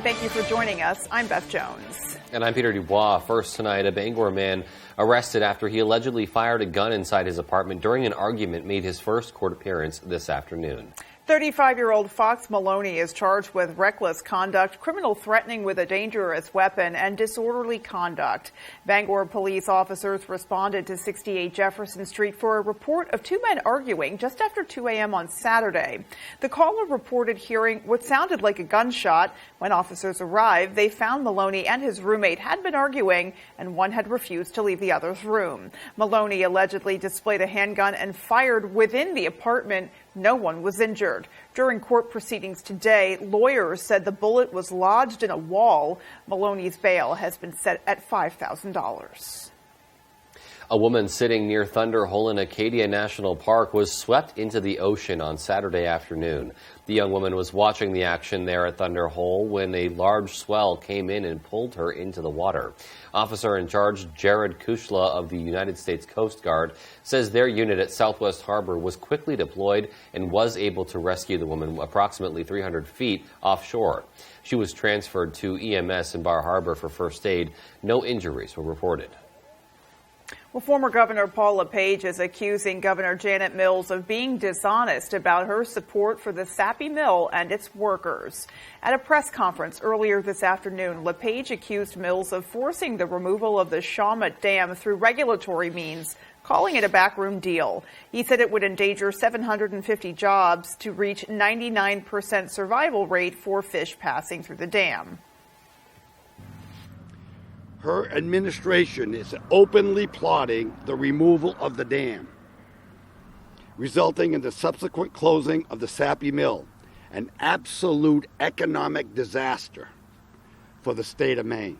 Thank you for joining us. I'm Beth Jones. And I'm Peter Dubois. First tonight, a Bangor man arrested after he allegedly fired a gun inside his apartment during an argument made his first court appearance this afternoon. 35-year-old Fox Maloney is charged with reckless conduct, criminal threatening with a dangerous weapon, and disorderly conduct. Bangor police officers responded to 68 Jefferson Street for a report of two men arguing just after 2 a.m. on Saturday. The caller reported hearing what sounded like a gunshot. When officers arrived, they found Maloney and his roommate had been arguing, and one had refused to leave the other's room. Maloney allegedly displayed a handgun and fired within the apartment. No one was injured. During court proceedings today, lawyers said the bullet was lodged in a wall. Maloney's bail has been set at $5,000. A woman sitting near Thunder Hole in Acadia National Park was swept into the ocean on Saturday afternoon. The young woman was watching the action there at Thunder Hole when a large swell came in and pulled her into the water. Officer in charge Jared Kushla of the United States Coast Guard says their unit at Southwest Harbor was quickly deployed and was able to rescue the woman approximately 300 feet offshore. She was transferred to EMS in Bar Harbor for first aid. No injuries were reported. Well, former Governor Paul LePage is accusing Governor Janet Mills of being dishonest about her support for the Sappi Mill and its workers. At a press conference earlier this afternoon, LePage accused Mills of forcing the removal of the Shawmut Dam through regulatory means, calling it a backroom deal. He said it would endanger 750 jobs to reach 99% survival rate for fish passing through the dam. Her administration is openly plotting the removal of the dam, resulting in the subsequent closing of the Sappi Mill, an absolute economic disaster for the state of Maine.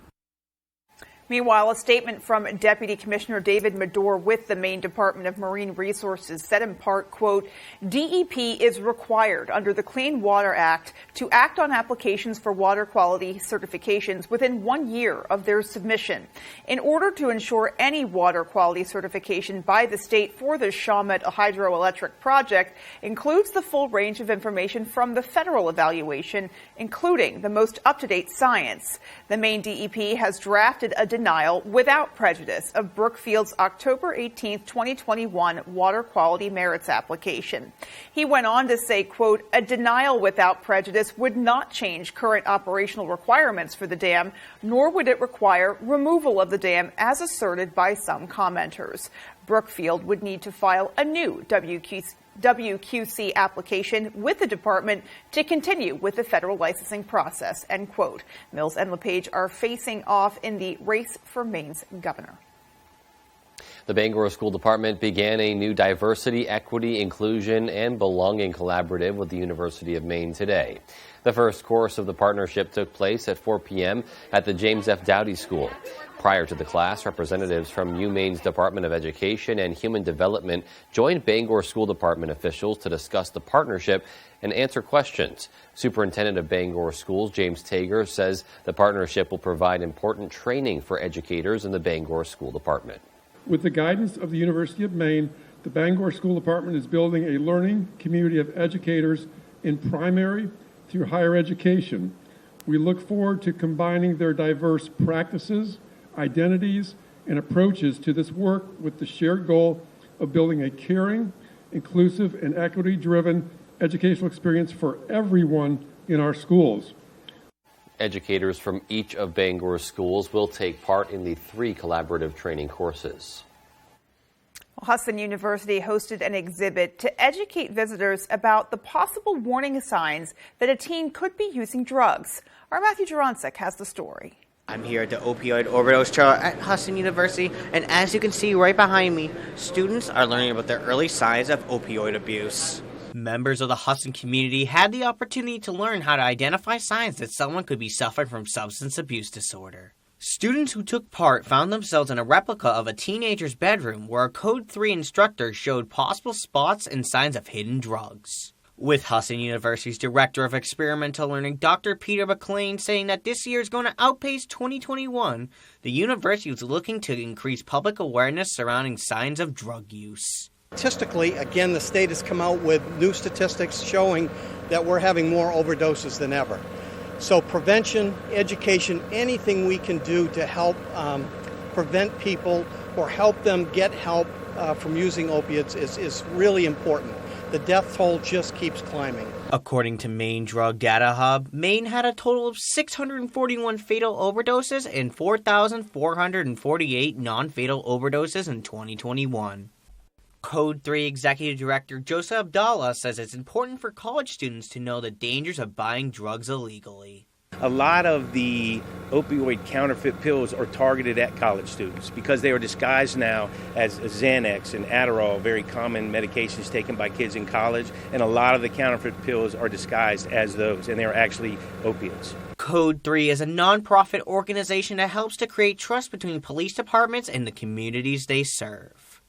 Meanwhile, a statement from Deputy Commissioner David Medore with the Maine Department of Marine Resources said in part, quote, DEP is required under the Clean Water Act to act on applications for water quality certifications within 1 year of their submission. In order to ensure any water quality certification by the state for the Shawmut hydroelectric project includes the full range of information from the federal evaluation, including the most up-to-date science. The Maine DEP has drafted a denial without prejudice of Brookfield's October 18, 2021 water quality merits application. He went on to say, quote, a denial without prejudice would not change current operational requirements for the dam, nor would it require removal of the dam as asserted by some commenters. Brookfield would need to file a new WQC application with the department to continue with the federal licensing process, end quote. Mills and LePage are facing off in the race for Maine's governor. The Bangor School Department began a new diversity, equity, inclusion, and belonging collaborative with the University of Maine today. The first course of the partnership took place at 4 p.m. at the James F. Dowdy School. Prior to the class, representatives from UMaine's Department of Education and Human Development joined Bangor School Department officials to discuss the partnership and answer questions. Superintendent of Bangor Schools, James Tager, says the partnership will provide important training for educators in the Bangor School Department. With the guidance of the University of Maine, the Bangor School Department is building a learning community of educators in primary through higher education. We look forward to combining their diverse practices, identities, and approaches to this work with the shared goal of building a caring, inclusive, and equity-driven educational experience for everyone in our schools. Educators from each of Bangor's schools will take part in the 3 collaborative training courses. Hudson University hosted an exhibit to educate visitors about the possible warning signs that a teen could be using drugs. Our Matthew Juronsik has the story. I'm here at the opioid overdose trial at Hudson University, and as you can see right behind me, students are learning about the early signs of opioid abuse. Members of the Hudson community had the opportunity to learn how to identify signs that someone could be suffering from substance abuse disorder. Students who took part found themselves in a replica of a teenager's bedroom where a Code 3 instructor showed possible spots and signs of hidden drugs. With Hudson University's Director of Experimental Learning, Dr. Peter McLean, saying that this year is going to outpace 2021, the university was looking to increase public awareness surrounding signs of drug use. Statistically, again, the state has come out with new statistics showing that we're having more overdoses than ever. So prevention, education, anything we can do to help prevent people or help them get help from using opiates is really important. The death toll just keeps climbing. According to Maine Drug Data Hub, Maine had a total of 641 fatal overdoses and 4,448 non-fatal overdoses in 2021. Code 3 Executive Director Joseph Abdallah says it's important for college students to know the dangers of buying drugs illegally. A lot of the opioid counterfeit pills are targeted at college students because they are disguised now as Xanax and Adderall, very common medications taken by kids in college, and a lot of the counterfeit pills are disguised as those, and they are actually opiates. Code 3 is a nonprofit organization that helps to create trust between police departments and the communities they serve.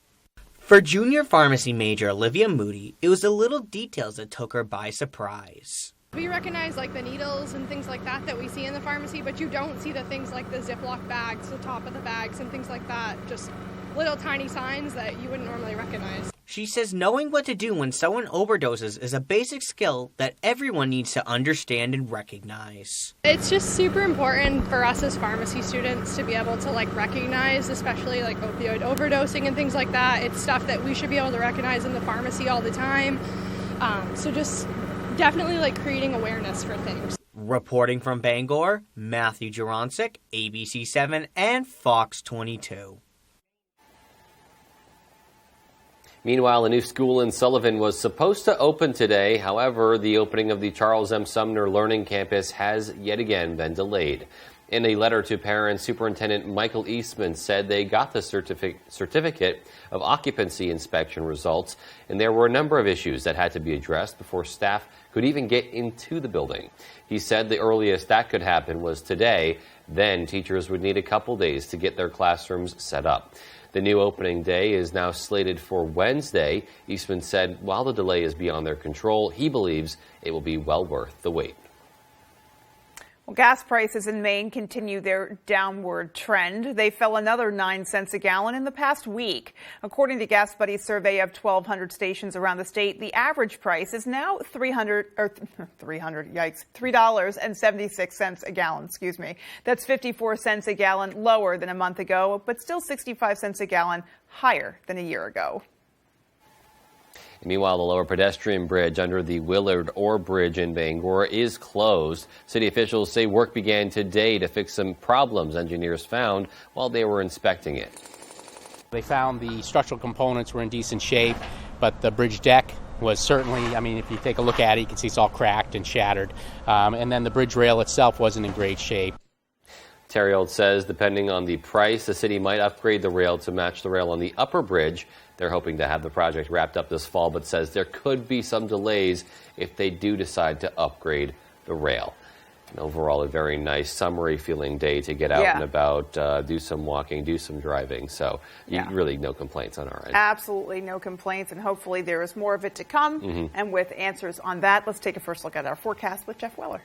For junior pharmacy major Olivia Moody, it was the little details that took her by surprise. We recognize like the needles and things like that we see in the pharmacy, but you don't see the things like the Ziploc bags, the top of the bags and things like that. Just little tiny signs that you wouldn't normally recognize. She says knowing what to do when someone overdoses is a basic skill that everyone needs to understand and recognize. It's just super important for us as pharmacy students to be able to like recognize, especially like opioid overdosing and things like that. It's stuff that we should be able to recognize in the pharmacy all the time. So just definitely like creating awareness for things. Reporting from Bangor, Matthew Juronsik, ABC7 and Fox 22. Meanwhile, a new school in Sullivan was supposed to open today. However, the opening of the Charles M. Sumner Learning Campus has yet again been delayed. In a letter to parents, Superintendent Michael Eastman said they got the certificate of occupancy inspection results, and there were a number of issues that had to be addressed before staff could even get into the building. He said the earliest that could happen was today. Then teachers would need a couple days to get their classrooms set up. The new opening day is now slated for Wednesday. Eastman said while the delay is beyond their control, he believes it will be well worth the wait. Well, gas prices in Maine continue their downward trend. They fell another 9 cents a gallon in the past week. According to Gas Buddy's survey of 1,200 stations around the state, the average price is now $3.76 a gallon. Excuse me. That's 54 cents a gallon lower than a month ago, but still 65 cents a gallon higher than a year ago. Meanwhile, the lower pedestrian bridge under the Willard Orr Bridge in Bangor is closed. City officials say work began today to fix some problems engineers found while they were inspecting it. They found the structural components were in decent shape, but the bridge deck was certainly, if you take a look at it, you can see it's all cracked and shattered. And then the bridge rail itself wasn't in great shape. Terry Old says depending on the price, the city might upgrade the rail to match the rail on the upper bridge. They're hoping to have the project wrapped up this fall, but says there could be some delays if they do decide to upgrade the rail. And overall, a very nice summery feeling day to get out and about, do some walking, do some driving. So really no complaints on our end. Absolutely no complaints, and hopefully there is more of it to come. And with answers on that, let's take a first look at our forecast with Jeff Weller.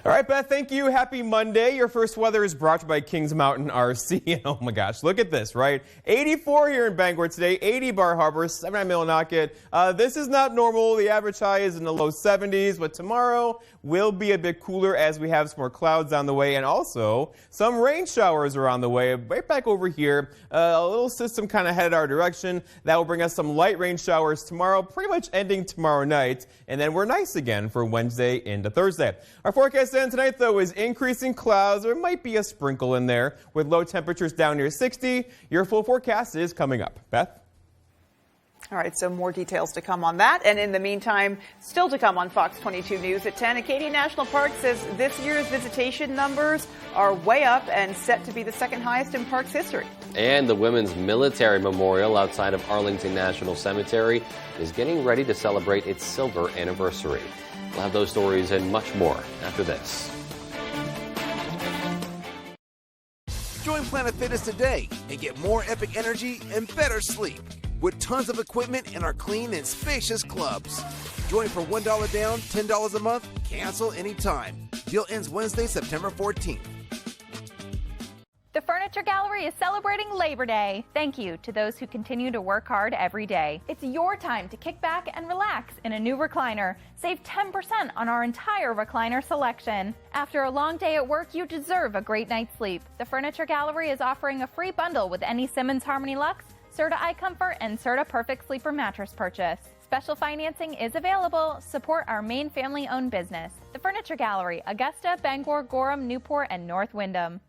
All right, Beth, thank you. Happy Monday. Your first weather is brought to you by Kings Mountain RC. And oh my gosh, look at this, right? 84 here in Bangor today, 80 Bar Harbor, 79 Millinocket. This is not normal. The average high is in the low 70s, but tomorrow will be a bit cooler as we have some more clouds on the way, and also some rain showers are on the way. Right back over here, a little system kind of headed our direction. That will bring us some light rain showers tomorrow, pretty much ending tomorrow night, and then we're nice again for Wednesday into Thursday. Our forecast then tonight, though, is increasing clouds. There might be a sprinkle in there with low temperatures down near 60. Your full forecast is coming up. Beth? All right, so more details to come on that. And in the meantime, still to come on Fox 22 News at 10, Acadia National Park says this year's visitation numbers are way up and set to be the second highest in park's history. And the Women's Military Memorial outside of Arlington National Cemetery is getting ready to celebrate its silver anniversary. We'll have those stories and much more after this. Join Planet Fitness today and get more epic energy and better sleep with tons of equipment in our clean and spacious clubs. Join for $1 down, $10 a month, cancel anytime. Deal ends Wednesday, September 14th. The Furniture Gallery is celebrating Labor Day. Thank you to those who continue to work hard every day. It's your time to kick back and relax in a new recliner. Save 10% on our entire recliner selection. After a long day at work, you deserve a great night's sleep. The Furniture Gallery is offering a free bundle with any Simmons Harmony Luxe, Serta iComfort, and Serta Perfect Sleeper mattress purchase. Special financing is available. Support our main family-owned business. The Furniture Gallery, Augusta, Bangor, Gorham, Newport, and North Windham.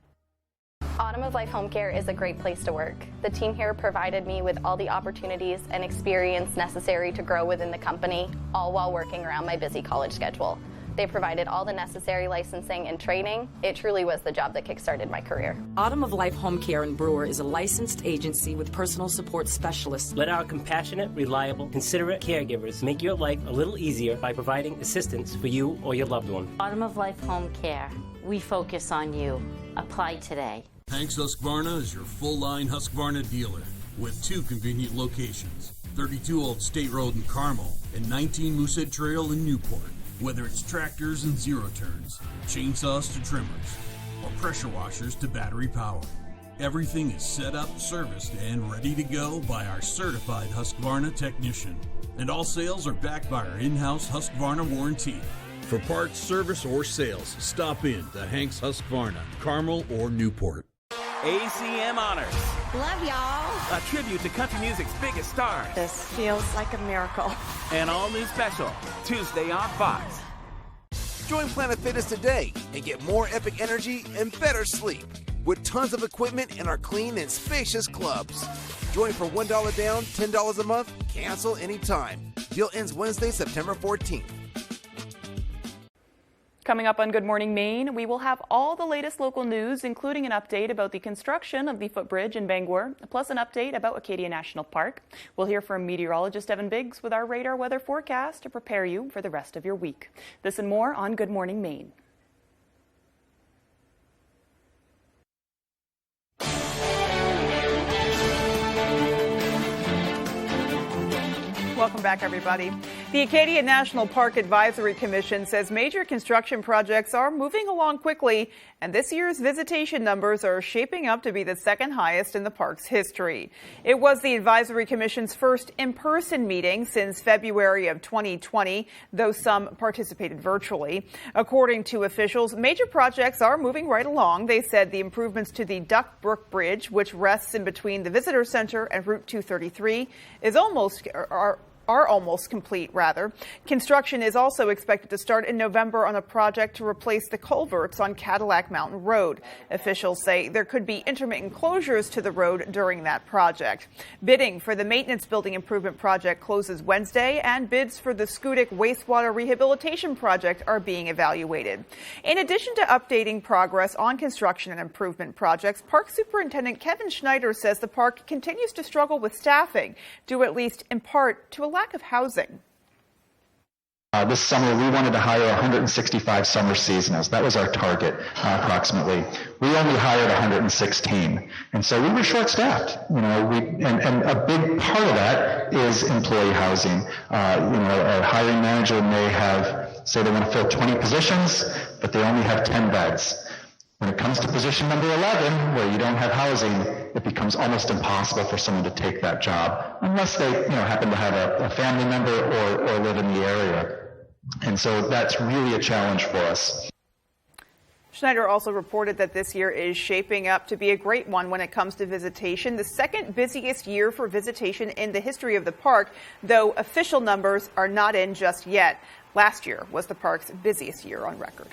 Autumn of Life Home Care is a great place to work. The team here provided me with all the opportunities and experience necessary to grow within the company, all while working around my busy college schedule. They provided all the necessary licensing and training. It truly was the job that kickstarted my career. Autumn of Life Home Care in Brewer is a licensed agency with personal support specialists. Let our compassionate, reliable, considerate caregivers make your life a little easier by providing assistance for you or your loved one. Autumn of Life Home Care. We focus on you. Apply today. Hanks Husqvarna is your full-line Husqvarna dealer with 2 convenient locations, 32 Old State Road in Carmel and 19 Moosehead Trail in Newport. Whether it's tractors and zero-turns, chainsaws to trimmers, or pressure washers to battery power, everything is set up, serviced, and ready to go by our certified Husqvarna technician. And all sales are backed by our in-house Husqvarna warranty. For parts, service, or sales, stop in to Hanks Husqvarna, Carmel or Newport. ACM Honors. Love y'all. A tribute to country music's biggest stars. This feels like a miracle. An all-new special, Tuesday on Fox. Join Planet Fitness today and get more epic energy and better sleep with tons of equipment in our clean and spacious clubs. Join for $1 down, $10 a month, cancel anytime. Deal ends Wednesday, September 14th. Coming up on Good Morning Maine, we will have all the latest local news, including an update about the construction of the footbridge in Bangor, plus an update about Acadia National Park. We'll hear from meteorologist Evan Biggs with our radar weather forecast to prepare you for the rest of your week. This and more on Good Morning Maine. Welcome back, everybody. The Acadia National Park Advisory Commission says major construction projects are moving along quickly, and this year's visitation numbers are shaping up to be the second highest in the park's history. It was the Advisory Commission's first in-person meeting since February of 2020, though some participated virtually. According to officials, major projects are moving right along. They said the improvements to the Duck Brook Bridge, which rests in between the Visitor Center and Route 233, are almost complete, rather. Construction is also expected to start in November on a project to replace the culverts on Cadillac Mountain Road. Officials say there could be intermittent closures to the road during that project. Bidding for the Maintenance Building Improvement Project closes Wednesday, and bids for the Schoodic Wastewater Rehabilitation Project are being evaluated. In addition to updating progress on construction and improvement projects, Park Superintendent Kevin Schneider says the park continues to struggle with staffing, due at least in part to a lack of housing. This summer, we wanted to hire 165 summer seasonals. That was our target, approximately. We only hired 116, and so we were short-staffed. And a big part of that is employee housing. A hiring manager may have, say, they want to fill 20 positions, but they only have 10 beds. When it comes to position number 11, where you don't have housing, it becomes almost impossible for someone to take that job unless they, happen to have a family member or live in the area. And so that's really a challenge for us. Schneider also reported that this year is shaping up to be a great one when it comes to visitation, the second busiest year for visitation in the history of the park, though official numbers are not in just yet. Last year was the park's busiest year on record.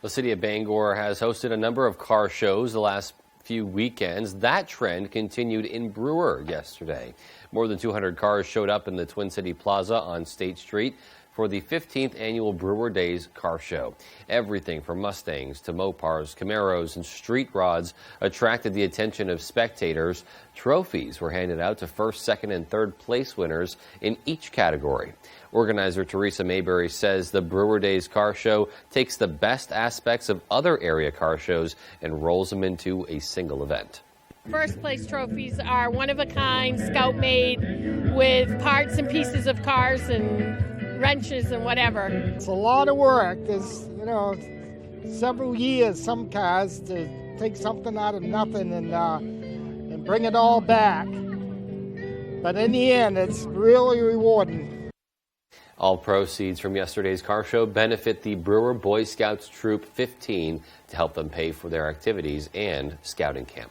The city of Bangor has hosted a number of car shows the last few weekends. That trend continued in Brewer yesterday. More than 200 cars showed up in the Twin City Plaza on State Street for the 15th annual Brewer Days car show. Everything from Mustangs to Mopars, Camaros, and street rods attracted the attention of spectators. Trophies were handed out to first, second, and third place winners in each category. Organizer Teresa Mayberry says the Brewer Days car show takes the best aspects of other area car shows and rolls them into a single event. First place trophies are one-of-a-kind, scout-made, with parts and pieces of cars and wrenches and whatever. It's a lot of work. There's, several years, some cars to take something out of nothing and bring it all back. But in the end, it's really rewarding. All proceeds from yesterday's car show benefit the Brewer Boy Scouts Troop 15 to help them pay for their activities and scouting camp.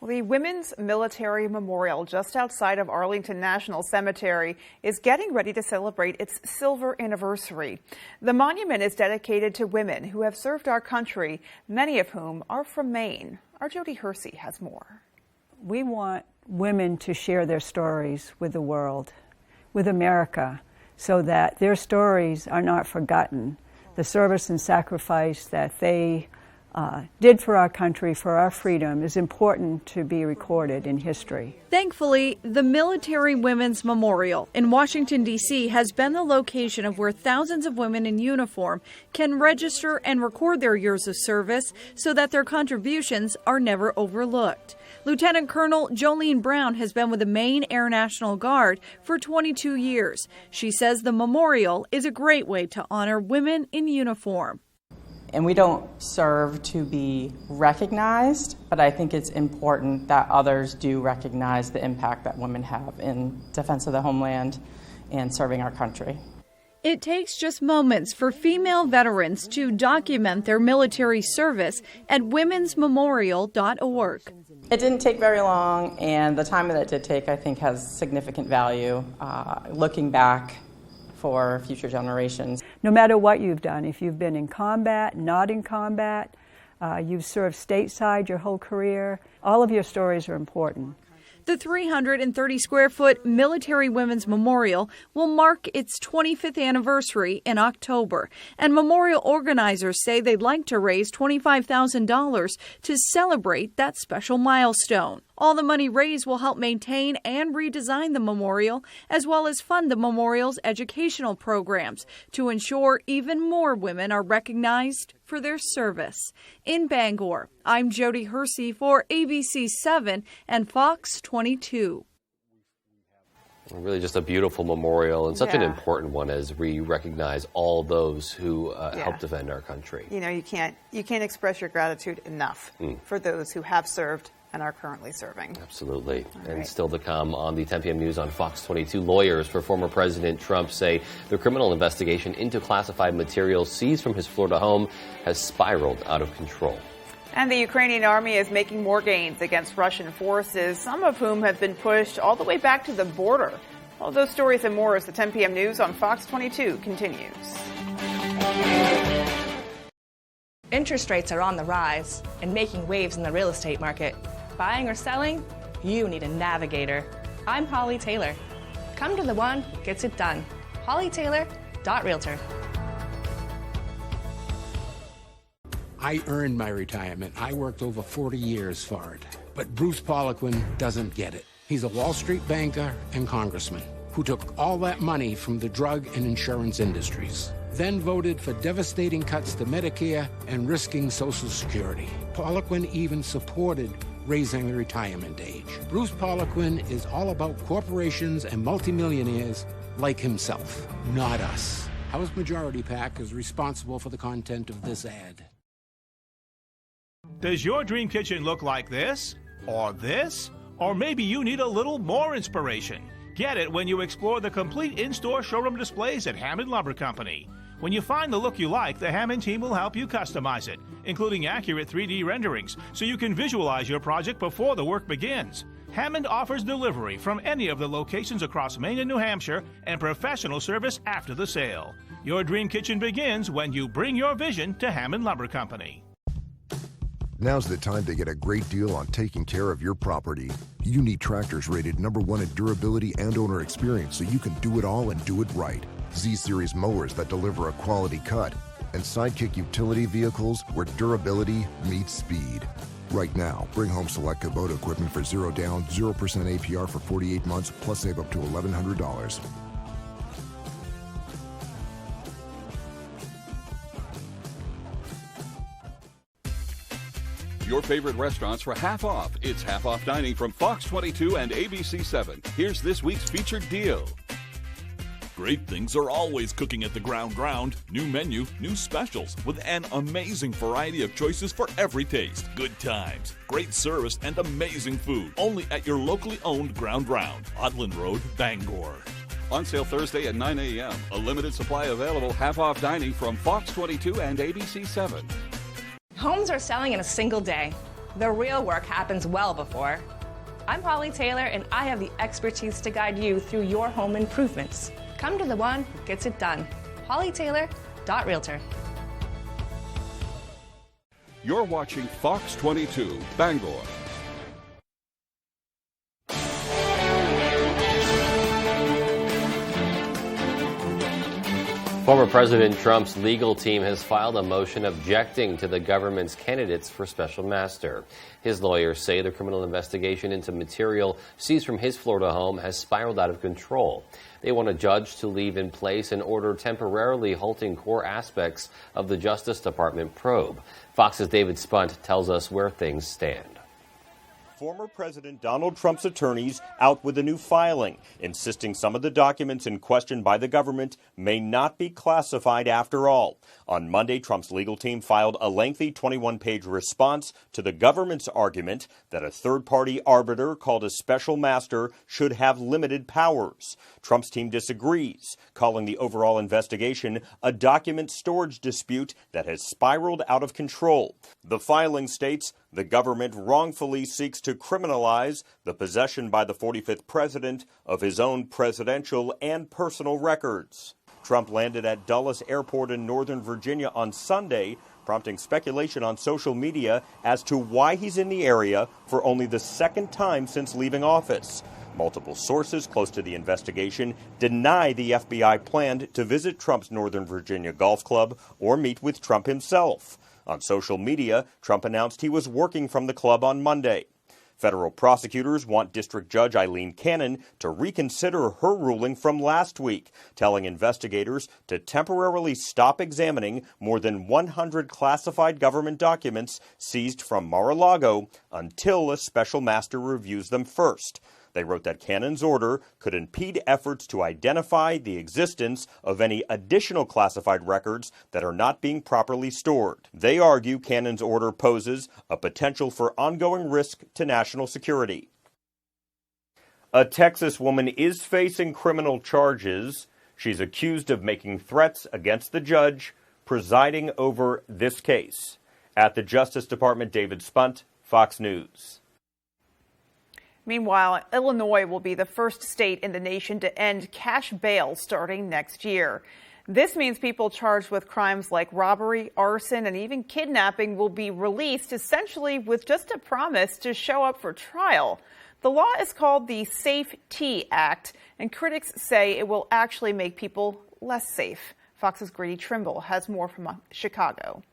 The Women's Military Memorial just outside of Arlington National Cemetery is getting ready to celebrate its silver anniversary. The monument is dedicated to women who have served our country, many of whom are from Maine. Our Jody Hersey has more. We want women to share their stories with the world, with America, so that their stories are not forgotten. The service and sacrifice that they did for our country, for our freedom, is important to be recorded in history. Thankfully, the Military Women's Memorial in Washington, D.C. has been the location of where thousands of women in uniform can register and record their years of service so that their contributions are never overlooked. Lieutenant Colonel Jolene Brown has been with the Maine Air National Guard for 22 years. She says the memorial is a great way to honor women in uniform. And we don't serve to be recognized, but I think it's important that others do recognize the impact that women have in defense of the homeland and serving our country. It takes just moments for female veterans to document their military service at womensmemorial.org. It didn't take very long, and the time that it did take, I think, has significant value looking back for future generations. No matter what you've done, if you've been in combat, not in combat, you've served stateside your whole career, all of your stories are important. The 330-square-foot Military Women's Memorial will mark its 25th anniversary in October, and memorial organizers say they'd like to raise $25,000 to celebrate that special milestone. All the money raised will help maintain and redesign the memorial, as well as fund the memorial's educational programs to ensure even more women are recognized for their service. In Bangor, I'm Jody Hersey for ABC 7 and Fox 22. Really just a beautiful memorial and such an important one as we recognize all those who help defend our country. You know, you can't express your gratitude enough for those who have served and are currently serving. Absolutely. And still to come on the 10 p.m. news on Fox 22, lawyers for former President Trump say the criminal investigation into classified materials seized from his Florida home has spiraled out of control. And the Ukrainian army is making more gains against Russian forces, some of whom have been pushed all the way back to the border. All those stories and more as the 10 p.m. news on Fox 22 continues. Interest rates are on the rise and making waves in the real estate market. Buying or selling? You need a navigator. I'm Holly Taylor. Come to the one who gets it done. HollyTaylor.Realtor. I earned my retirement. I worked over 40 years for it. But Bruce Poliquin doesn't get it. He's a Wall Street banker and congressman who took all that money from the drug and insurance industries, then voted for devastating cuts to Medicare and risking Social Security. Poliquin even supported raising the retirement age. Bruce Poliquin is all about corporations and multimillionaires like himself, not us. House Majority PAC is responsible for the content of this ad. Does your dream kitchen look like this? Or this? Or maybe you need a little more inspiration. Get it when you explore the complete in-store showroom displays at Hammond Lumber Company. When you find the look you like, the Hammond team will help you customize it, including accurate 3D renderings, so you can visualize your project before the work begins. Hammond offers delivery from any of the locations across Maine and New Hampshire and professional service after the sale. Your dream kitchen begins when you bring your vision to Hammond Lumber Company. Now's the time to get a great deal on taking care of your property. You need tractors rated #1 in durability and owner experience so you can do it all and do it right. Z-Series mowers that deliver a quality cut, and Sidekick utility vehicles where durability meets speed. Right now, bring home select Kubota equipment for 0 down, 0% APR for 48 months, plus save up to $1,100. Your favorite restaurants for half off. It's half off dining from Fox 22 and ABC 7. Here's this week's featured deal. Great things are always cooking at the Ground. New menu, new specials, with an amazing variety of choices for every taste. Good times, great service, and amazing food. Only at your locally owned Ground, Odland Road, Bangor. On sale Thursday at 9 a.m. A limited supply available, half-off dining from Fox 22 and ABC 7. Homes are selling in a single day. The real work happens well before. I'm Holly Taylor, and I have the expertise to guide you through your home improvements. Come to the one who gets it done. HollyTaylor.Realtor. You're watching Fox 22, Bangor. Former President Trump's legal team has filed a motion objecting to the government's candidates for special master. His lawyers say the criminal investigation into material seized from his Florida home has spiraled out of control. They want a judge to leave in place an order temporarily halting core aspects of the Justice Department probe. Fox's David Spunt tells us where things stand. Former President Donald Trump's attorneys out with a new filing, insisting some of the documents in question by the government may not be classified after all. On Monday, Trump's legal team filed a lengthy 21-page response to the government's argument that a third-party arbiter called a special master should have limited powers. Trump's team disagrees, calling the overall investigation a document storage dispute that has spiraled out of control. The filing states the government wrongfully seeks to criminalize the possession by the 45th president of his own presidential and personal records. Trump landed at Dulles Airport in Northern Virginia on Sunday, prompting speculation on social media as to why he's in the area for only the second time since leaving office. Multiple sources close to the investigation deny the FBI planned to visit Trump's Northern Virginia golf club or meet with Trump himself. On social media, Trump announced he was working from the club on Monday. Federal prosecutors want District Judge Eileen Cannon to reconsider her ruling from last week, telling investigators to temporarily stop examining more than 100 classified government documents seized from Mar-a-Lago until a special master reviews them first. They wrote that Cannon's order could impede efforts to identify the existence of any additional classified records that are not being properly stored. They argue Cannon's order poses a potential for ongoing risk to national security. A Texas woman is facing criminal charges. She's accused of making threats against the judge presiding over this case. At the Justice Department, David Spunt, Fox News. Meanwhile, Illinois will be the first state in the nation to end cash bail starting next year. This means people charged with crimes like robbery, arson, and even kidnapping will be released, essentially with just a promise to show up for trial. The law is called the Safe T Act, and critics say it will actually make people less safe. Fox's Grady Trimble has more from Chicago.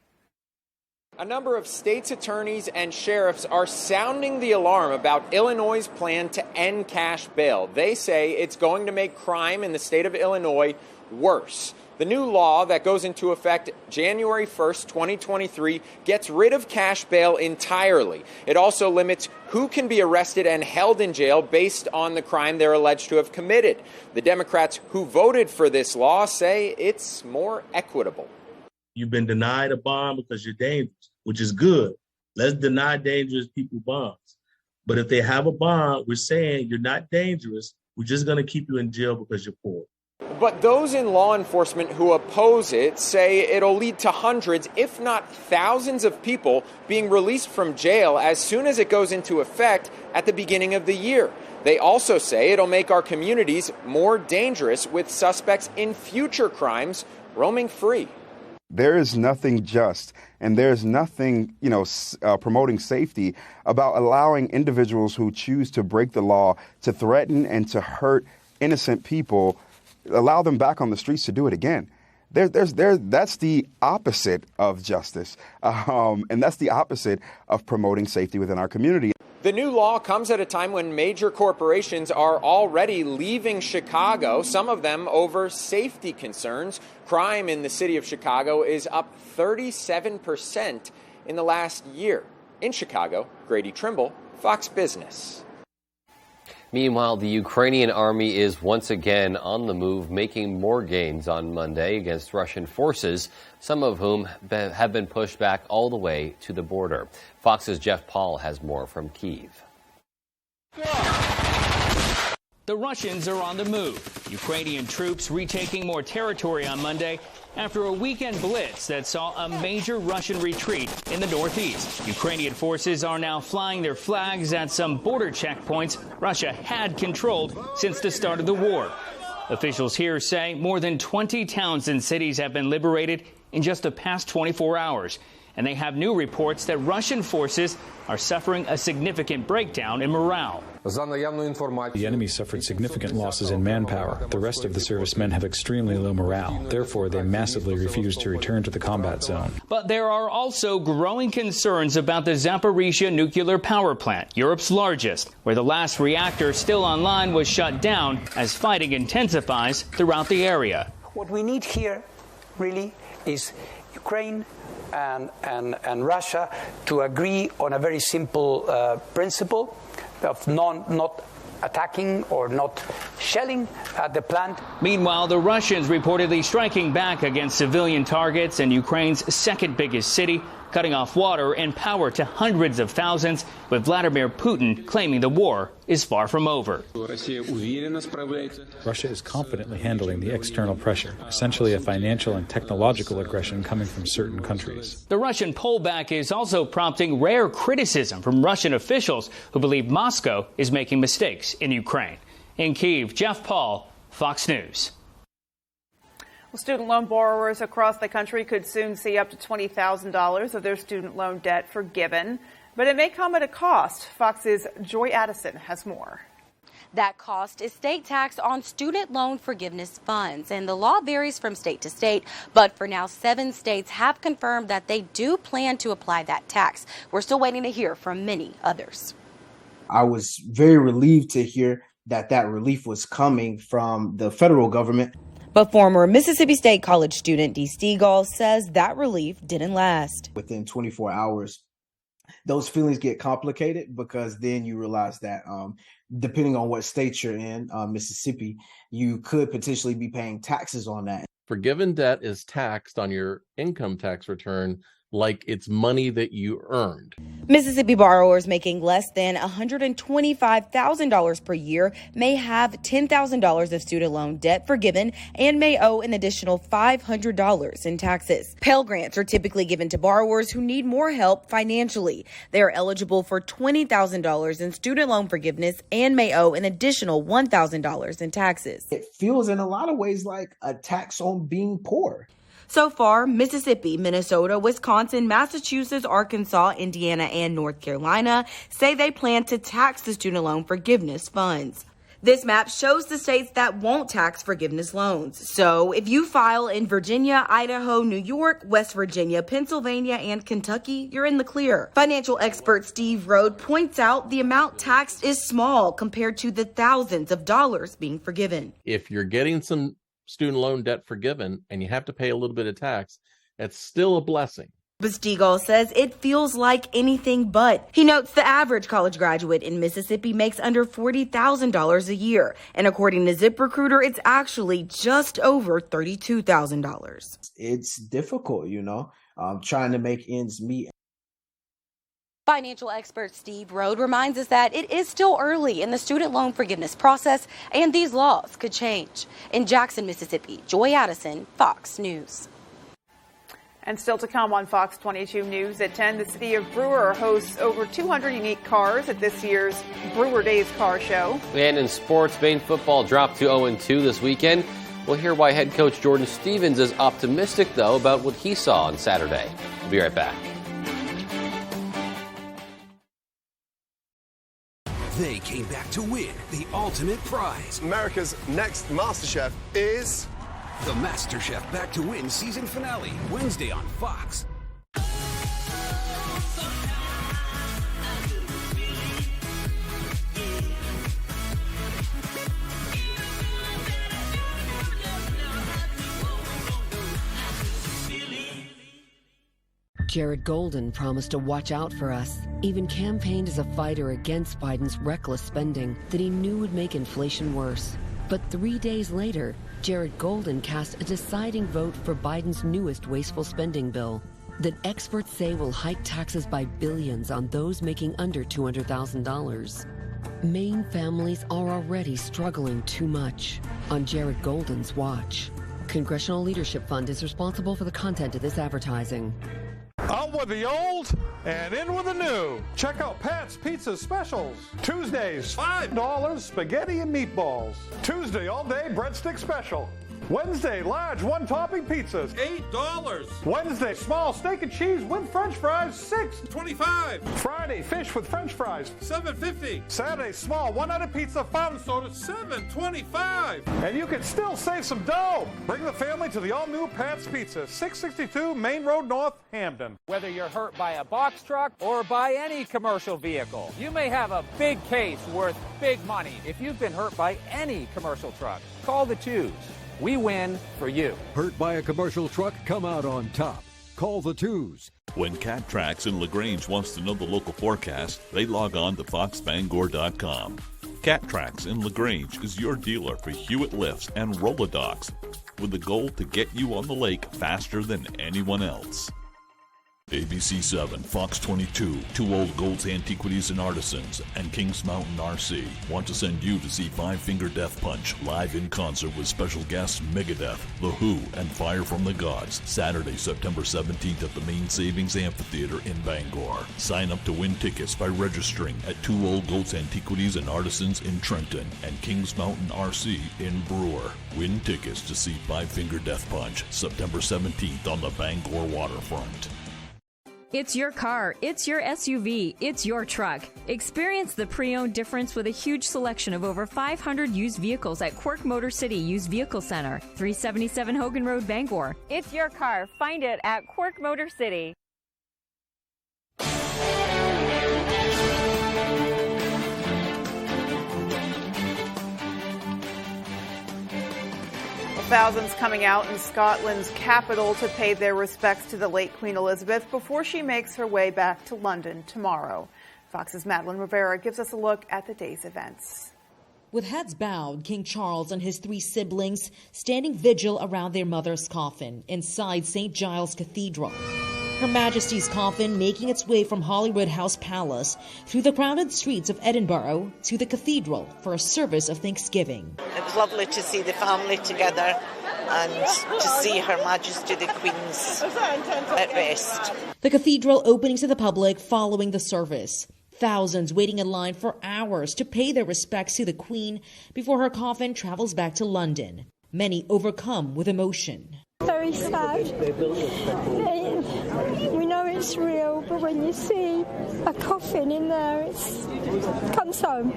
A number of states' attorneys and sheriffs are sounding the alarm about Illinois' plan to end cash bail. They say it's going to make crime in the state of Illinois worse. The new law that goes into effect January 1st, 2023, gets rid of cash bail entirely. It also limits who can be arrested and held in jail based on the crime they're alleged to have committed. The Democrats who voted for this law say it's more equitable. You've been denied a bond because you're dangerous, which is good. Let's deny dangerous people bonds. But if they have a bond, we're saying you're not dangerous. We're just going to keep you in jail because you're poor. But those in law enforcement who oppose it say it'll lead to hundreds, if not thousands of people being released from jail as soon as it goes into effect at the beginning of the year. They also say it'll make our communities more dangerous with suspects in future crimes roaming free. There is nothing just, and there's nothing, promoting safety about allowing individuals who choose to break the law to threaten and to hurt innocent people, allow them back on the streets to do it again. That's the opposite of justice, and that's the opposite of promoting safety within our community. The new law comes at a time when major corporations are already leaving Chicago, some of them over safety concerns. Crime in the city of Chicago is up 37% in the last year. In Chicago, Grady Trimble, Fox Business. Meanwhile, the Ukrainian army is once again on the move, making more gains on Monday against Russian forces, some of whom have been pushed back all the way to the border. Fox's Jeff Paul has more from Kyiv. The Russians are on the move. Ukrainian troops retaking more territory on Monday after a weekend blitz that saw a major Russian retreat in the northeast. Ukrainian forces are now flying their flags at some border checkpoints Russia had controlled since the start of the war. Officials here say more than 20 towns and cities have been liberated in just the past 24 hours. And they have new reports that Russian forces are suffering a significant breakdown in morale. The enemy suffered significant losses in manpower. The rest of the servicemen have extremely low morale. Therefore, they massively refuse to return to the combat zone. But there are also growing concerns about the Zaporizhzhia nuclear power plant, Europe's largest, where the last reactor still online was shut down as fighting intensifies throughout the area. What we need here really is Ukraine and Russia to agree on a very simple principle of not attacking or not shelling at the plant. Meanwhile, the Russians reportedly striking back against civilian targets in Ukraine's second biggest city, cutting off water and power to hundreds of thousands, with Vladimir Putin claiming the war is far from over. Russia is confidently handling the external pressure, essentially a financial and technological aggression coming from certain countries. The Russian pullback is also prompting rare criticism from Russian officials who believe Moscow is making mistakes in Ukraine. In Kyiv, Jeff Paul, Fox News. Well, student loan borrowers across the country could soon see up to $20,000 of their student loan debt forgiven, but it may come at a cost. Fox's Joy Addison has more. That cost is state tax on student loan forgiveness funds, and the law varies from state to state, but for now 7 states have confirmed that they do plan to apply that tax. We're still waiting to hear from many others. I was very relieved to hear that relief was coming from the federal government. But former Mississippi State College student Dee Stegall says that relief didn't last. Within 24 hours, those feelings get complicated because then you realize that depending on what state you're in, Mississippi, you could potentially be paying taxes on that. Forgiven debt is taxed on your income tax return like it's money that you earned. Mississippi borrowers making less than $125,000 per year may have $10,000 of student loan debt forgiven and may owe an additional $500 in taxes. Pell Grants are typically given to borrowers who need more help financially. They are eligible for $20,000 in student loan forgiveness and may owe an additional $1,000 in taxes. It feels in a lot of ways like a tax on being poor. So far, Mississippi, Minnesota, Wisconsin, Massachusetts, Arkansas, Indiana, and North Carolina say they plan to tax the student loan forgiveness funds. This map shows the states that won't tax forgiveness loans. So if you file in Virginia, Idaho, New York, West Virginia, Pennsylvania, and Kentucky, you're in the clear. Financial expert Steve Rode points out the amount taxed is small compared to the thousands of dollars being forgiven. If you're getting some student loan debt forgiven and you have to pay a little bit of tax, that's still a blessing. But Stegall says it feels like anything but. He notes the average college graduate in Mississippi makes under $40,000 a year. And according to ZipRecruiter, it's actually just over $32,000. It's difficult, trying to make ends meet. Financial expert Steve Rode reminds us that it is still early in the student loan forgiveness process and these laws could change. In Jackson, Mississippi, Joy Addison, Fox News. And still to come on Fox 22 News at 10, the city of Brewer hosts over 200 unique cars at this year's Brewer Days Car Show. And in sports, Maine football dropped to 0-2 this weekend. We'll hear why head coach Jordan Stevens is optimistic, though, about what he saw on Saturday. We'll be right back. They came back to win the ultimate prize. America's next MasterChef is... The MasterChef Back to Win season finale, Wednesday on Fox. Jared Golden promised to watch out for us, even campaigned as a fighter against Biden's reckless spending that he knew would make inflation worse. But 3 days later, Jared Golden cast a deciding vote for Biden's newest wasteful spending bill that experts say will hike taxes by billions on those making under $200,000. Maine families are already struggling too much on Jared Golden's watch. Congressional Leadership Fund is responsible for the content of this advertising. Out with the old and in with the new. Check out Pat's Pizza Specials. Tuesdays, $5 spaghetti and meatballs. Tuesday, all-day breadstick special. Wednesday, large one-topping pizzas, $8. Wednesday, small steak and cheese with French fries, $6.25. Friday, fish with French fries, $7.50. Saturday, small one-item pizza, fountain soda, $7.25. And you can still save some dough. Bring the family to the all-new Pat's Pizza, 662 Main Road North, Hamden. Whether you're hurt by a box truck or by any commercial vehicle, you may have a big case worth big money. If you've been hurt by any commercial truck, call the Twos. We win for you. Hurt by a commercial truck? Come out on top. Call the Twos. When Cat Tracks in LaGrange wants to know the local forecast, they log on to foxbangor.com. Cat Tracks in LaGrange is your dealer for Hewitt lifts and Rolodocks, with the goal to get you on the lake faster than anyone else. ABC 7, Fox 22, Two Old Gold's Antiquities and Artisans, and Kings Mountain RC want to send you to see Five Finger Death Punch live in concert with special guests Megadeth, The Who, and Fire from the Gods, Saturday, September 17th at the Main Savings Amphitheater in Bangor. Sign up to win tickets by registering at Two Old Gold's Antiquities and Artisans in Trenton and Kings Mountain RC in Brewer. Win tickets to see Five Finger Death Punch, September 17th on the Bangor waterfront. It's your car, it's your SUV, it's your truck. Experience the pre-owned difference with a huge selection of over 500 used vehicles at Quirk Motor City Used Vehicle Center, 377 Hogan Road, Bangor. It's your car. Find it at Quirk Motor City. Thousands coming out in Scotland's capital to pay their respects to the late Queen Elizabeth before she makes her way back to London tomorrow. Fox's Madeline Rivera gives us a look at the day's events. With heads bowed, King Charles and his 3 siblings standing vigil around their mother's coffin inside St. Giles Cathedral. Her Majesty's coffin making its way from Holyrood House Palace through the crowded streets of Edinburgh to the cathedral for a service of thanksgiving. It was lovely to see the family together and to see Her Majesty the Queen's at rest. The cathedral opening to the public following the service. Thousands waiting in line for hours to pay their respects to the Queen before her coffin travels back to London. Many overcome with emotion. Very sad. We know it's real, but when you see a coffin in there, it comes home.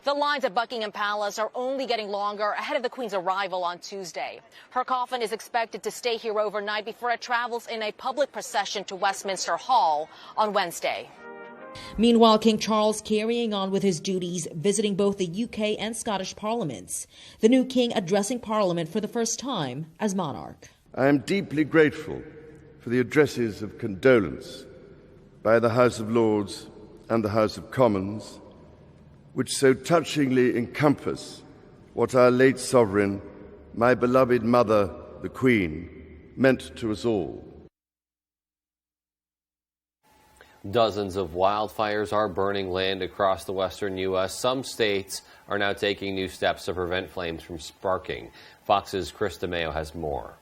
The lines at Buckingham Palace are only getting longer ahead of the Queen's arrival on Tuesday. Her coffin is expected to stay here overnight before it travels in a public procession to Westminster Hall on Wednesday. Meanwhile, King Charles carrying on with his duties, visiting both the UK and Scottish parliaments. The new king addressing Parliament for the first time as monarch. I am deeply grateful for the addresses of condolence by the House of Lords and the House of Commons, which so touchingly encompass what our late sovereign, my beloved mother, the Queen, meant to us all. Dozens of wildfires are burning land across the western U.S. Some states are now taking new steps to prevent flames from sparking. Fox's Chris DeMeo has more.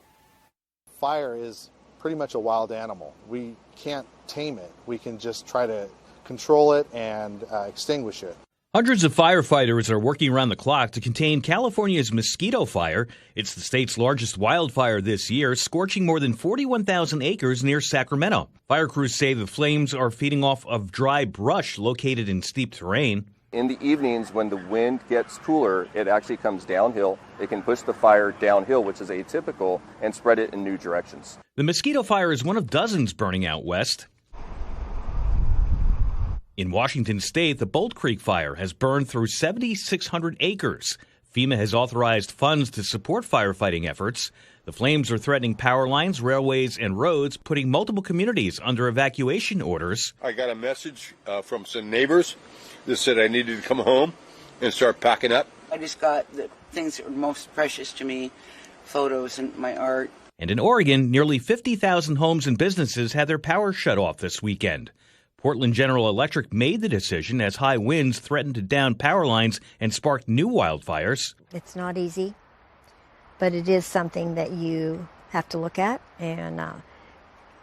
Fire is pretty much a wild animal. We can't tame it. We can just try to control it and extinguish it. Hundreds of firefighters are working around the clock to contain California's mosquito fire. It's the state's largest wildfire this year, scorching more than 41,000 acres near Sacramento. Fire crews say the flames are feeding off of dry brush located in steep terrain. In the evenings, when the wind gets cooler, it actually comes downhill. It can push the fire downhill, which is atypical, and spread it in new directions. The mosquito fire is one of dozens burning out west. In Washington state, the Bolt Creek fire has burned through 7,600 acres. FEMA has authorized funds to support firefighting efforts. The flames are threatening power lines, railways, and roads, putting multiple communities under evacuation orders. I got a message from some neighbors that said I needed to come home and start packing up. I just got the things that were most precious to me, photos and my art. And in Oregon, nearly 50,000 homes and businesses had their power shut off this weekend. Portland General Electric made the decision as high winds threatened to down power lines and spark new wildfires. It's not easy, but it is something that you have to look at, and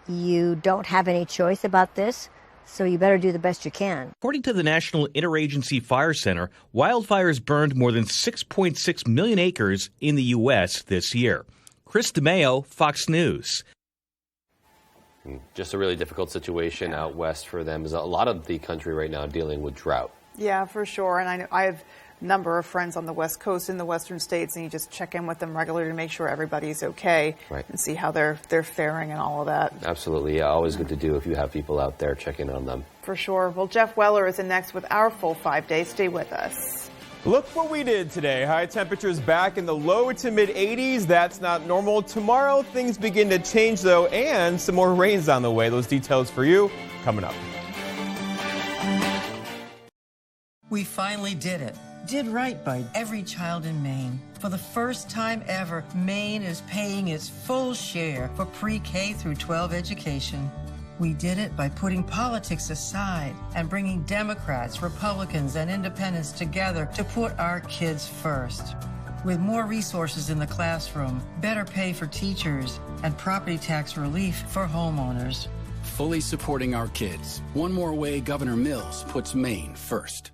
you don't have any choice about this, so you better do the best you can. According to the National Interagency Fire Center, wildfires burned more than 6.6 million acres in the U.S. this year. Chris DeMeo, Fox News. Just a really difficult situation out west for them. As a lot of the country right now dealing with drought. Yeah, for sure. And I have a number of friends on the West Coast in the western states, and you just check in with them regularly to make sure everybody's okay, right, and see how they're faring and all of that. Absolutely. Yeah, always good to do if you have people out there checking on them. For sure. Well, Jeff Weller is in next with our full 5 days. Stay with us. Look what we did today. High temperatures back in the low to mid 80s. That's not normal. Tomorrow, things begin to change, though, and some more rain's on the way. Those details for you coming up. We finally did it. Did right by every child in Maine. For the first time ever, Maine is paying its full share for pre-K through 12 education. We did it by putting politics aside and bringing Democrats, Republicans, and independents together to put our kids first. With more resources in the classroom, better pay for teachers, and property tax relief for homeowners. Fully supporting our kids. One more way Governor Mills puts Maine first.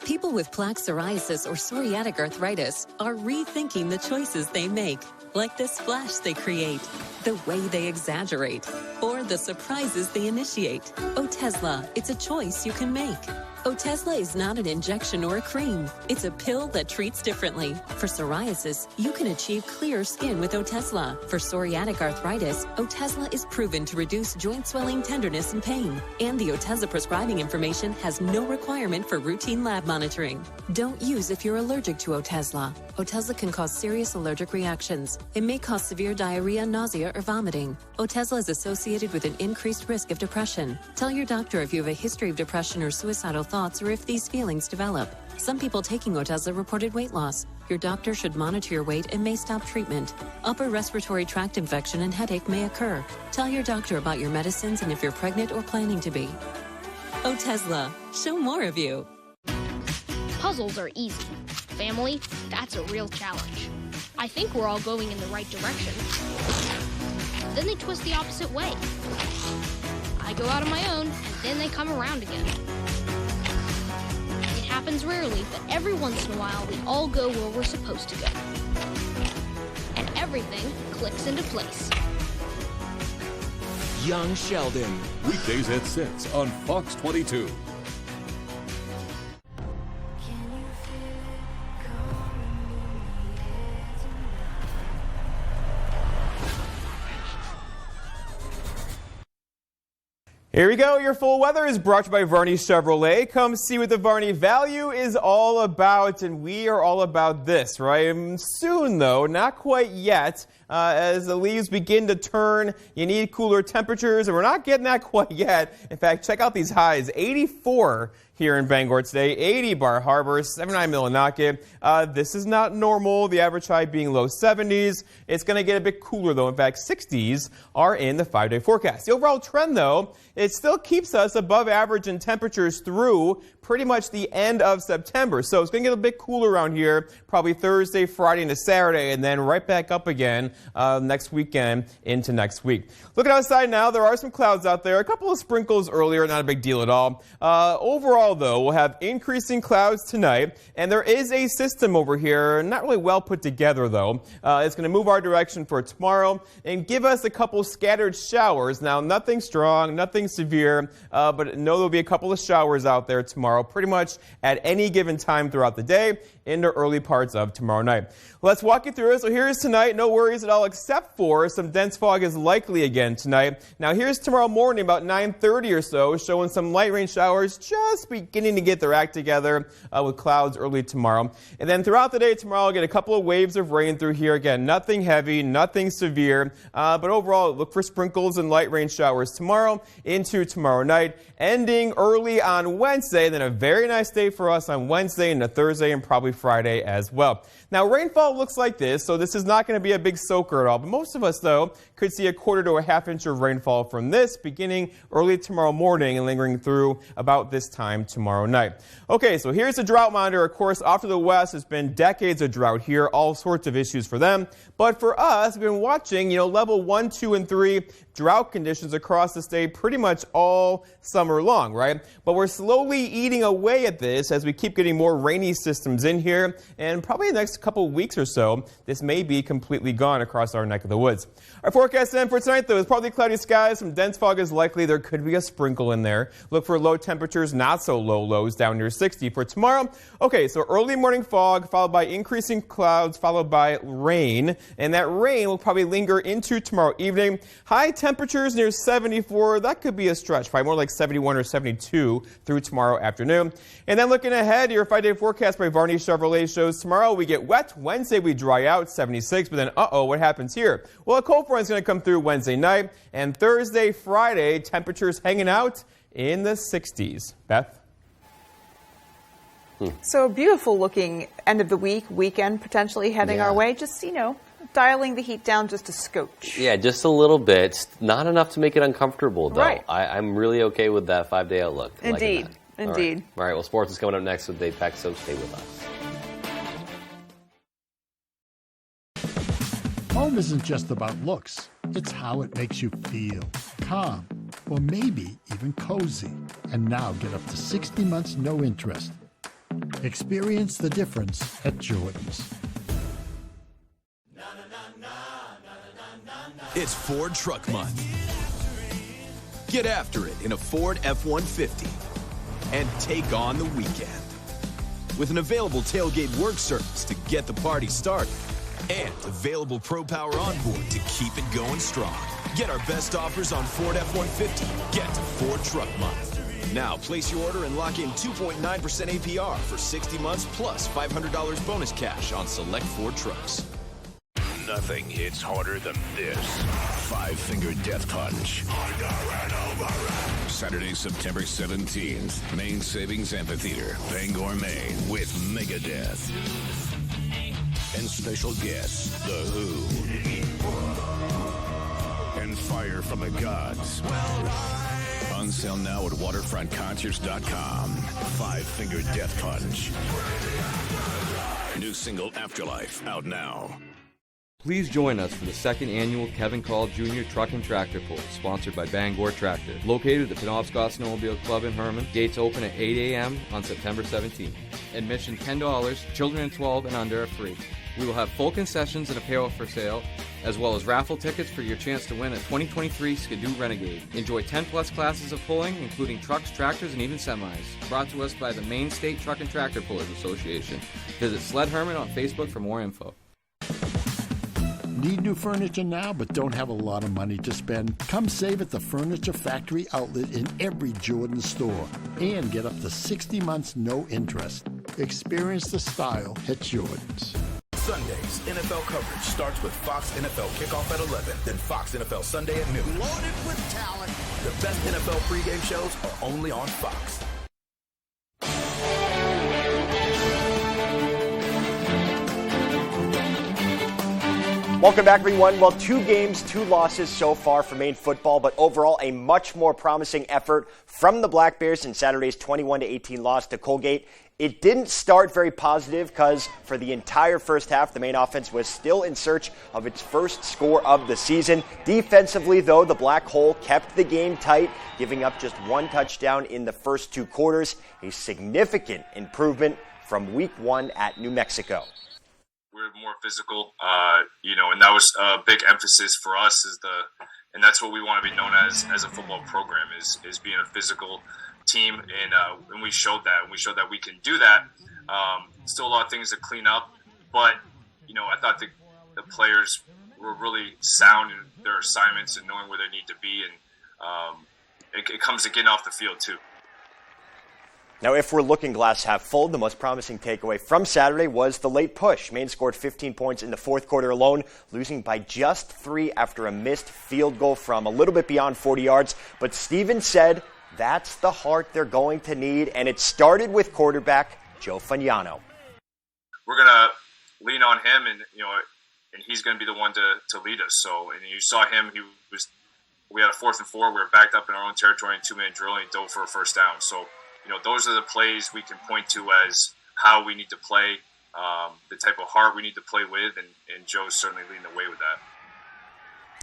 People with plaque psoriasis or psoriatic arthritis are rethinking the choices they make, like the splash they create, the way they exaggerate, or the surprises they initiate. Otezla, it's a choice you can make. Otezla is not an injection or a cream. It's a pill that treats differently. For psoriasis, you can achieve clear skin with Otezla. For psoriatic arthritis, Otezla is proven to reduce joint swelling, tenderness, and pain. And the Otezla prescribing information has no requirement for routine lab monitoring. Don't use if you're allergic to Otezla. Otezla can cause serious allergic reactions. It may cause severe diarrhea, nausea, or vomiting. Otezla is associated with an increased risk of depression. Tell your doctor if you have a history of depression or suicidal thoughts or if these feelings develop. Some people taking Otezla reported weight loss. Your doctor should monitor your weight and may stop treatment. Upper respiratory tract infection and headache may occur. Tell your doctor about your medicines and if you're pregnant or planning to be. Otezla, show more of you. Puzzles are easy. Family, that's a real challenge. I think we're all going in the right direction. Then they twist the opposite way. I go out on my own, and then they come around again. It happens rarely, but every once in a while we all go where we're supposed to go. And everything clicks into place. Young Sheldon. Weekdays at 6 on Fox 22. Here we go. Your full weather is brought to you by Varney Chevrolet. Come see what the Varney value is all about, and we are all about this, right? Soon, though, not quite yet. As the leaves begin to turn, you need cooler temperatures, and we're not getting that quite yet. In fact, check out these highs. 84 here in Bangor today, 80 Bar Harbor, 79 Millinocket. This is not normal, the average high being low 70s. It's going to get a bit cooler, though. In fact, 60s are in the 5-day forecast. The overall trend, though, it still keeps us above average in temperatures through pretty much the end of September. So it's going to get a bit cooler around here, probably Thursday, Friday, into Saturday, and then right back up again next weekend into next week. Looking outside now, there are some clouds out there. A couple of sprinkles earlier, not a big deal at all. Overall, though, we'll have increasing clouds tonight, and there is a system over here, not really well put together, though. It's going to move our direction for tomorrow and give us a couple scattered showers. Now, nothing strong, nothing severe, but know there'll be a couple of showers out there tomorrow. tomorrow, pretty much at any given time throughout the day into early parts of tomorrow night. Let's walk you through it. So here's tonight. No worries at all, except for some dense fog is likely again tonight. Now here's tomorrow morning about 9:30 or so, showing some light rain showers just beginning to get their act together with clouds early tomorrow. And then throughout the day tomorrow, I'll get a couple of waves of rain through here. Again, nothing heavy, nothing severe, but overall look for sprinkles and light rain showers tomorrow into tomorrow night, ending early on Wednesday. Then a very nice day for us on Wednesday into Thursday and probably Friday as well. Now rainfall looks like this, so this is not going to be a big soaker at all, but most of us though could see a quarter to a half inch of rainfall from this beginning early tomorrow morning and lingering through about this time tomorrow night. Okay, so here's the drought monitor. Of course, off to the west, it's been decades of drought here, all sorts of issues for them. But for us, we've been watching, level 1, 2, and 3 drought conditions across the state pretty much all summer long, right? But we're slowly eating away at this as we keep getting more rainy systems in here, and probably in the next couple weeks or so, this may be completely gone across our neck of the woods. Our forecast then for tonight, though, is partly cloudy skies. Some dense fog is likely. There could be a sprinkle in there. Look for low temperatures, not so low lows down near 60 for tomorrow. Okay, so early morning fog, followed by increasing clouds, followed by rain. And that rain will probably linger into tomorrow evening. High temperatures near 74. That could be a stretch, probably more like 71 or 72 through tomorrow afternoon. And then looking ahead, your 5-day forecast by Varney Chevrolet shows tomorrow we get wet. Wednesday we dry out, 76. But then, what happens here? Well, a cold front is going to come through Wednesday night. And Thursday, Friday, temperatures hanging out in the 60s. Beth? So a beautiful looking end of the weekend potentially heading our way. Just, dialing the heat down just a scotch. Yeah, just a little bit. Not enough to make it uncomfortable, though. Right. I'm really okay with that 5-day outlook. Indeed. Indeed. All right, well, sports is coming up next with Dave Peck, so stay with us. Home isn't just about looks. It's how it makes you feel. Calm, or maybe even cozy. And now get up to 60 months no interest. Experience the difference at Jordan's. It's Ford Truck Month. Get after it in a Ford F-150 and take on the weekend with an available tailgate work service to get the party started and available Pro Power onboard to keep it going strong. Get our best offers on Ford F-150. Get to Ford Truck Month. Now place your order and lock in 2.9% APR for 60 months plus $500 bonus cash on select Ford trucks. Nothing hits harder than this. Five-Finger Death Punch. Saturday, September 17th, Maine Savings Amphitheater, Bangor, Maine, with Megadeth. And special guests, The Who. And Fire from the Gods. On sale now at waterfrontconcerts.com. Five-Finger Death Punch. New single, Afterlife, out now. Please join us for the second annual Kevin Call Jr. Truck and Tractor Pull, sponsored by Bangor Tractor. Located at the Penobscot Snowmobile Club in Herman. Gates open at 8 a.m. on September 17th. Admission $10. Children 12 and under are free. We will have full concessions and apparel for sale, as well as raffle tickets for your chance to win a 2023 Skidoo Renegade. Enjoy 10-plus classes of pulling, including trucks, tractors, and even semis. Brought to us by the Maine State Truck and Tractor Pullers Association. Visit Sled Herman on Facebook for more info. Need new furniture now but don't have a lot of money to spend? Come save at the Furniture Factory outlet in every Jordan store and get up to 60 months no interest. Experience the style at Jordan's. Sundays, NFL coverage starts with Fox NFL kickoff at 11, then Fox NFL Sunday at noon. Loaded with talent. The best NFL pregame shows are only on Fox. Welcome back, everyone. Well, 2 games, 2 losses so far for Maine football, but overall a much more promising effort from the Black Bears in Saturday's 21-18 loss to Colgate. It didn't start very positive because for the entire first half, the Maine offense was still in search of its first score of the season. Defensively, though, the Black Hole kept the game tight, giving up just 1 touchdown in the first 2 quarters, a significant improvement from Week 1 at New Mexico. We're more physical, and that was a big emphasis for us. And that's what we want to be known as a football program is being a physical team, and we showed that. And we showed that we can do that. Still a lot of things to clean up, but I thought the players were really sound in their assignments and knowing where they need to be, and it comes to getting off the field too. Now, if we're looking glass half full, the most promising takeaway from Saturday was the late push. Maine scored 15 points in the fourth quarter alone, losing by just 3 after a missed field goal from a little bit beyond 40 yards. But Stevens said that's the heart they're going to need, and it started with quarterback Joe Fagnano. We're going to lean on him, and he's going to be the one to lead us. So, and you saw him, we had a 4th and 4, we were backed up in our own territory in 2-minute drill, and he dove for a first down. So, those are the plays we can point to as how we need to play, the type of heart we need to play with, and Joe's certainly leading the way with that.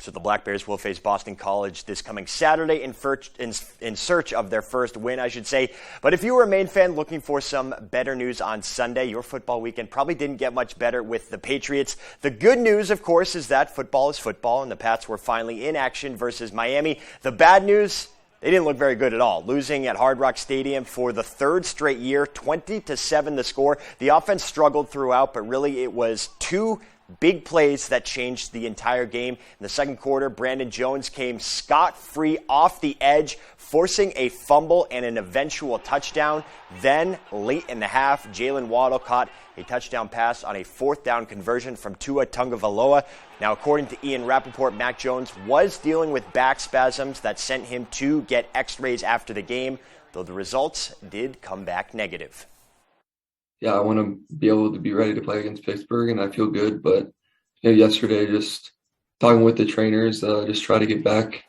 So the Black Bears will face Boston College this coming Saturday in search of their first win, I should say. But if you were a Maine fan looking for some better news on Sunday, your football weekend probably didn't get much better with the Patriots. The good news, of course, is that football is football, and the Pats were finally in action versus Miami. The bad news, they didn't look very good at all, losing at Hard Rock Stadium for the 3rd straight year, 20-7 the score. The offense struggled throughout, but really it was 2 big plays that changed the entire game. In the second quarter, Brandon Jones came scot-free off the edge, forcing a fumble and an eventual touchdown. Then, late in the half, Jalen Waddle caught a touchdown pass on a 4th down conversion from Tua Tagovailoa. Now, according to Ian Rappaport, Mac Jones was dealing with back spasms that sent him to get x-rays after the game, though the results did come back negative. Yeah, I want to be able to be ready to play against Pittsburgh, and I feel good. But yesterday, just talking with the trainers, just try to get back.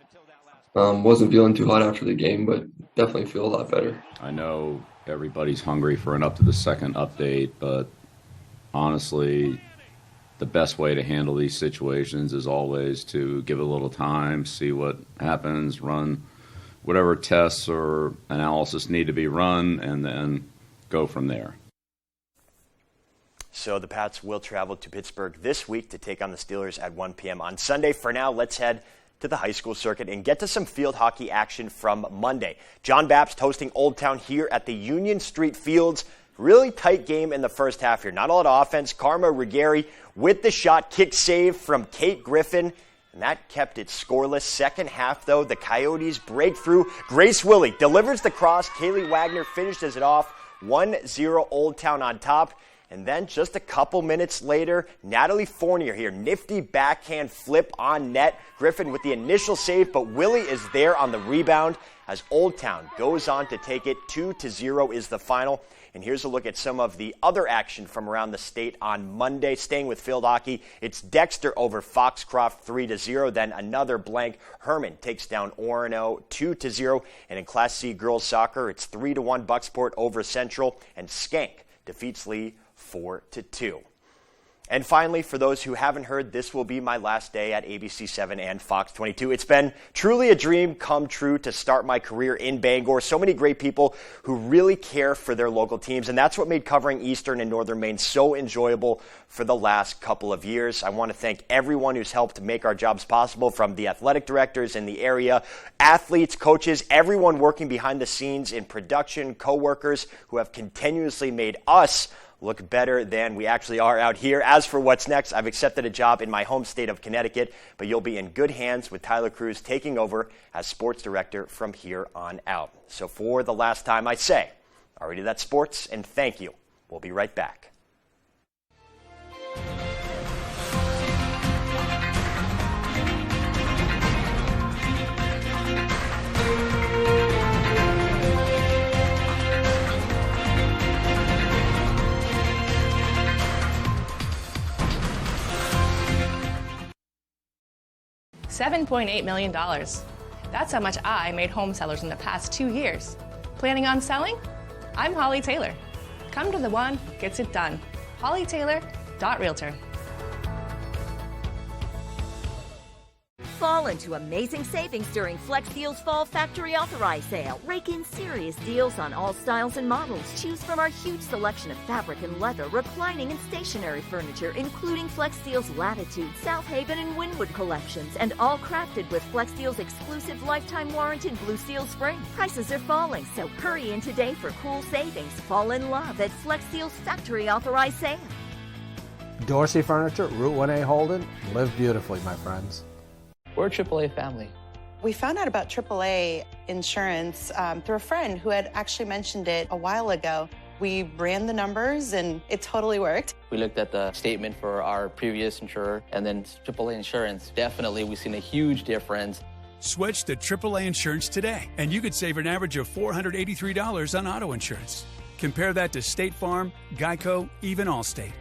Wasn't feeling too hot after the game, but definitely feel a lot better. I know everybody's hungry for an up to the second update, but honestly, the best way to handle these situations is always to give it a little time, see what happens, run whatever tests or analysis need to be run, and then go from there. So the Pats will travel to Pittsburgh this week to take on the Steelers at 1 p.m. on Sunday. For now, let's head to the high school circuit and get to some field hockey action from Monday. John Baptist hosting Old Town here at the Union Street Fields. Really tight game in the first half here. Not a lot of offense. Karma Ruggieri with the shot, kick save from Kate Griffin, and that kept it scoreless. Second half, though, the Coyotes break through. Grace Willie delivers the cross. Kaylee Wagner finishes it off. 1-0 Old Town on top. And then just a couple minutes later, Natalie Fournier here. Nifty backhand flip on net. Griffin with the initial save, but Willie is there on the rebound as Old Town goes on to take it. 2-0 is the final. And here's a look at some of the other action from around the state on Monday. Staying with field hockey, it's Dexter over Foxcroft 3-0. Then another blank. Herman takes down Orono 2-0. And in Class C girls soccer, it's 3-1 Bucksport over Central. And Skank defeats Lee 4-2. And finally, for those who haven't heard, this will be my last day at ABC7 and Fox 22. It's been truly a dream come true to start my career in Bangor. So many great people who really care for their local teams, and that's what made covering Eastern and Northern Maine so enjoyable for the last couple of years. I want to thank everyone who's helped make our jobs possible, from the athletic directors in the area, athletes, coaches, everyone working behind the scenes in production, co-workers who have continuously made us look better than we actually are out here. As for what's next, I've accepted a job in my home state of Connecticut, but you'll be in good hands with Tyler Cruz taking over as sports director from here on out. So for the last time, I say, already that's sports, and thank you. We'll be right back. $7.8 million. That's how much I made home sellers in the past 2 years. Planning on selling? I'm Holly Taylor. Come to the one who gets it done. HollyTaylor.Realtor. fall into amazing savings during Flex Deals Fall Factory Authorized Sale. Rake in serious deals on all styles and models. Choose from our huge selection of fabric and leather, reclining and stationary furniture, including Flex Deals Latitude, South Haven, and Wynwood collections, and all crafted with Flex Deals exclusive lifetime warranted Blue Steel Spring. Prices are falling, so hurry in today for cool savings. Fall in love at Flex Deals Factory Authorized Sale. Dorsey Furniture, Route 1A Holden. Live beautifully, my friends. We're a AAA family. We found out about AAA insurance through a friend who had actually mentioned it a while ago. We ran the numbers and it totally worked. We looked at the statement for our previous insurer and then AAA insurance. Definitely, we've seen a huge difference. Switch to AAA insurance today, and you could save an average of $483 on auto insurance. Compare that to State Farm, Geico, even Allstate.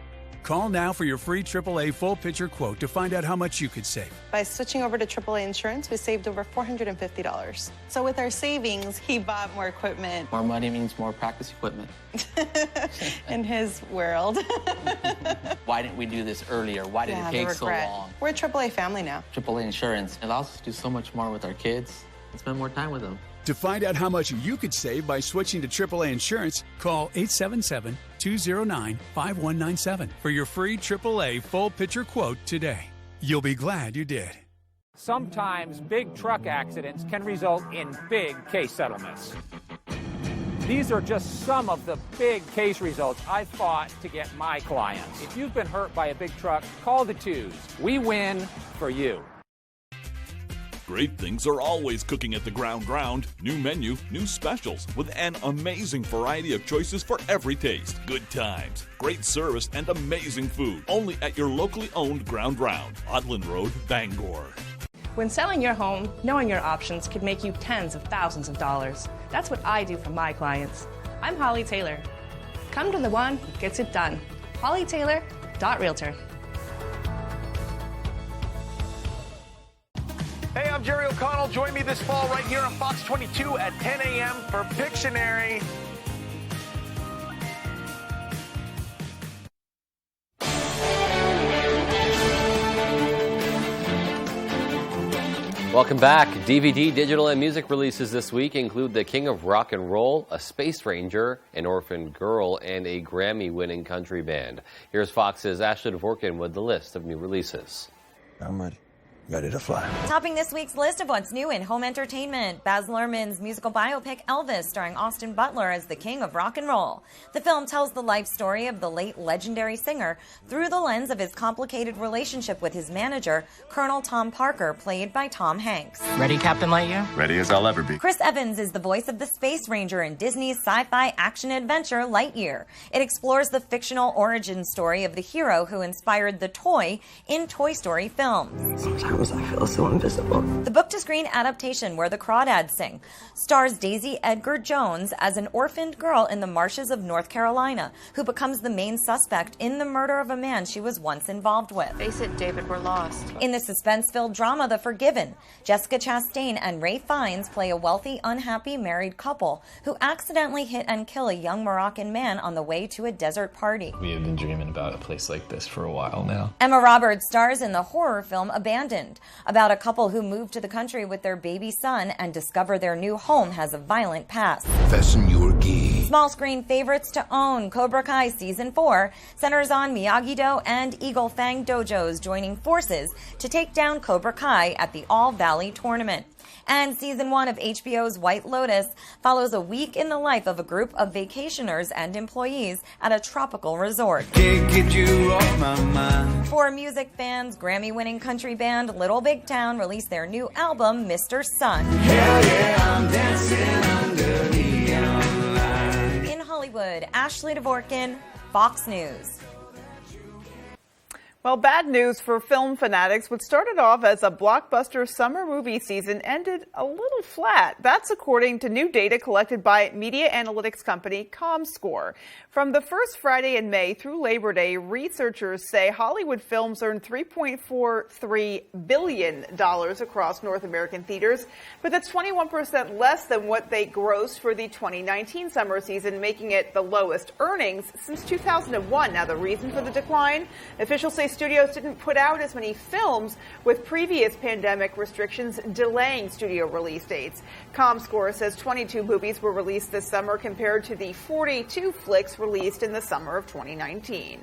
Call now for your free AAA full-picture quote to find out how much you could save. By switching over to AAA insurance, we saved over $450. So with our savings, he bought more equipment. More money means more practice equipment. In his world. Why didn't we do this earlier? Why did it take so long? We're a AAA family now. AAA insurance allows us to do so much more with our kids and spend more time with them. To find out how much you could save by switching to AAA insurance, call 877-209-5197 for your free AAA full-picture quote today. You'll be glad you did. Sometimes big truck accidents can result in big case settlements. These are just some of the big case results I fought to get my clients. If you've been hurt by a big truck, call the twos. We win for you. Great things are always cooking at the Ground. New menu, new specials with an amazing variety of choices for every taste. Good times, great service, and amazing food. Only at your locally owned Ground. Odland Road, Bangor. When selling your home, knowing your options could make you tens of thousands of dollars. That's what I do for my clients. I'm Holly Taylor. Come to the one who gets it done. HollyTaylor.Realtor. Hey, I'm Jerry O'Connell. Join me this fall right here on Fox 22 at 10 a.m. for Pictionary. Welcome back. DVD, digital, and music releases this week include The King of Rock and Roll, A Space Ranger, An Orphan Girl, and a Grammy-winning country band. Here's Fox's Ashley Dvorkin with the list of new releases. I'm ready to fly. Topping this week's list of what's new in home entertainment, Baz Luhrmann's musical biopic Elvis, starring Austin Butler as the King of Rock and Roll. The film tells the life story of the late legendary singer through the lens of his complicated relationship with his manager, Colonel Tom Parker, played by Tom Hanks. Ready, Captain Lightyear? Ready as I'll ever be. Chris Evans is the voice of the Space Ranger in Disney's sci-fi action-adventure Lightyear. It explores the fictional origin story of the hero who inspired the toy in Toy Story films. Sometimes I feel so invisible. The book-to-screen adaptation Where the Crawdads Sing stars Daisy Edgar Jones as an orphaned girl in the marshes of North Carolina who becomes the main suspect in the murder of a man she was once involved with. Face it, David, we're lost. In the suspense-filled drama The Forgiven, Jessica Chastain and Ray Fiennes play a wealthy, unhappy married couple who accidentally hit and kill a young Moroccan man on the way to a desert party. We have been dreaming about a place like this for a while now. Emma Roberts stars in the horror film Abandoned, about a couple who move to the country with their baby son and discover their new home has a violent past. Fasten your gi. Small screen favorites to own, Cobra Kai Season 4 centers on Miyagi-Do and Eagle Fang dojos joining forces to take down Cobra Kai at the All Valley Tournament. And Season 1 of HBO's White Lotus follows a week in the life of a group of vacationers and employees at a tropical resort. Can't get you off my mind. For music fans, Grammy-winning country band Little Big Town released their new album, Mr. Sun. Hell yeah, I'm dancing under neon lights. In Hollywood, Ashley Dvorkin, Fox News. Well, bad news for film fanatics. What started off as a blockbuster summer movie season ended a little flat. That's according to new data collected by media analytics company ComScore. From the first Friday in May through Labor Day, researchers say Hollywood films earned $3.43 billion across North American theaters, but that's 21% less than what they grossed for the 2019 summer season, making it the lowest earnings since 2001. Now, the reason for the decline? Officials say studios didn't put out as many films, with previous pandemic restrictions delaying studio release dates. ComScore says 22 movies were released this summer compared to the 42 flicks released in the summer of 2019.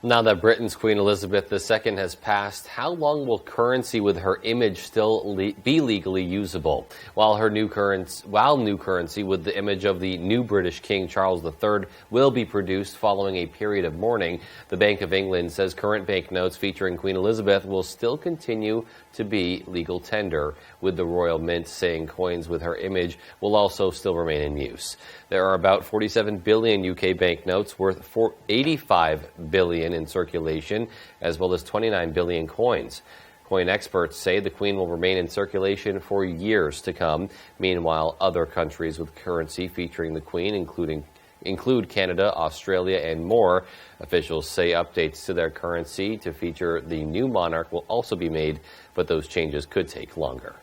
Now that Britain's Queen Elizabeth II has passed, how long will currency with her image still be legally usable? While new currency with the image of the new British King Charles III will be produced following a period of mourning, the Bank of England says current banknotes featuring Queen Elizabeth will still continue to be legal tender, with the Royal Mint saying coins with her image will also still remain in use. There are about 47 billion UK banknotes worth 85 billion in circulation, as well as 29 billion coins. Coin experts say the Queen will remain in circulation for years to come. Meanwhile, other countries with currency featuring the Queen, include Canada, Australia, and more. Officials say updates to their currency to feature the new monarch will also be made, but those changes could take longer.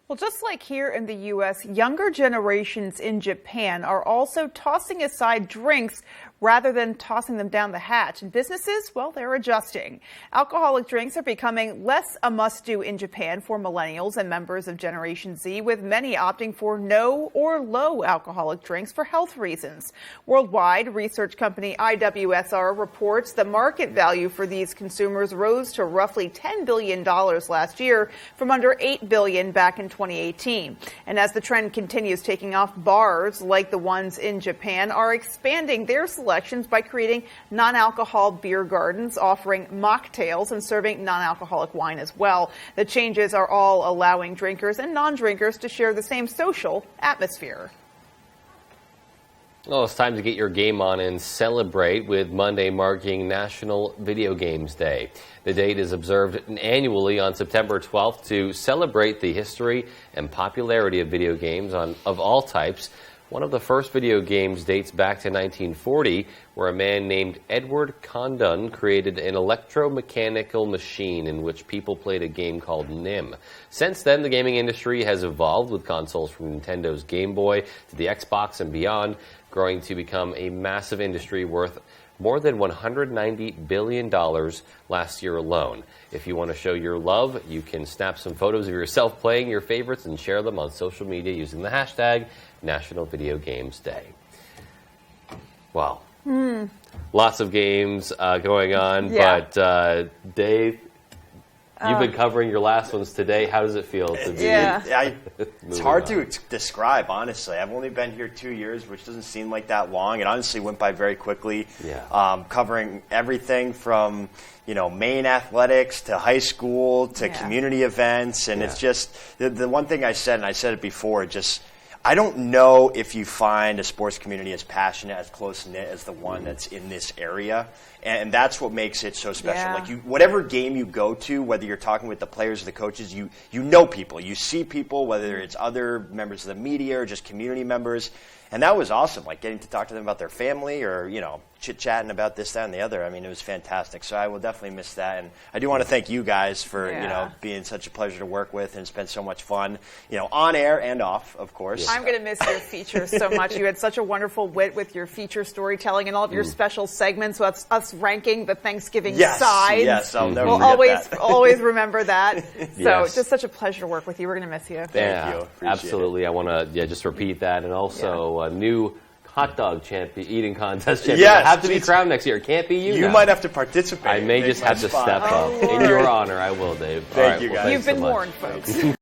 Well, just like here in the U.S., younger generations in Japan are also tossing aside drinks rather than tossing them down the hatch. And businesses, well, they're adjusting. Alcoholic drinks are becoming less a must-do in Japan for millennials and members of Generation Z, with many opting for no or low alcoholic drinks for health reasons. Worldwide, research company IWSR reports the market value for these consumers rose to roughly $10 billion last year from under $8 billion back in 2018. And as the trend continues taking off, bars like the ones in Japan are expanding their selections by creating non-alcohol beer gardens, offering mocktails and serving non-alcoholic wine as well. The changes are all allowing drinkers and non-drinkers to share the same social atmosphere. Well, it's time to get your game on and celebrate, with Monday marking National Video Games Day. The date is observed annually on September 12th to celebrate the history and popularity of video games of all types. One of the first video games dates back to 1940, where a man named Edward Condon created an electromechanical machine in which people played a game called Nim. Since then, the gaming industry has evolved, with consoles from Nintendo's Game Boy to the Xbox and beyond, growing to become a massive industry worth more than $190 billion last year alone. If you want to show your love, you can snap some photos of yourself playing your favorites and share them on social media using the hashtag National Video Games Day. Wow. Lots of games going on, but Dave, you've been covering your last ones today. How does it feel to be It's hard to describe, honestly. I've only been here 2 years, which doesn't seem like that long. It honestly went by very quickly. Covering everything from Maine athletics to high school to community events, and it's just the one thing I said, and I said it before, I don't know if you find a sports community as passionate, as close-knit as the one that's in this area. And that's what makes it so special. Like whatever game you go to, whether you're talking with the players or the coaches, you know people. You see people, whether it's other members of the media or just community members. And that was awesome, like getting to talk to them about their family or, chit-chatting about this, that, and the other. I mean, it was fantastic. So I will definitely miss that. And I do want to thank you guys for, being such a pleasure to work with, and it's been so much fun, on air and off, of course. I'm going to miss your features so much. You had such a wonderful wit with your feature storytelling and all of your special segments. So that's us ranking the Thanksgiving sides. Yes, I'll never forget that. always remember that. So it's just such a pleasure to work with you. We're going to miss you. Thank you. Appreciate absolutely. It. I want to just repeat that. And also a new hot dog eating contest champion. Yes, have to be crowned next year. It can't be you. You now. might have to participate. I may just have to step up. In your honor, I will, Dave. Thank you, guys. You've been warned, folks.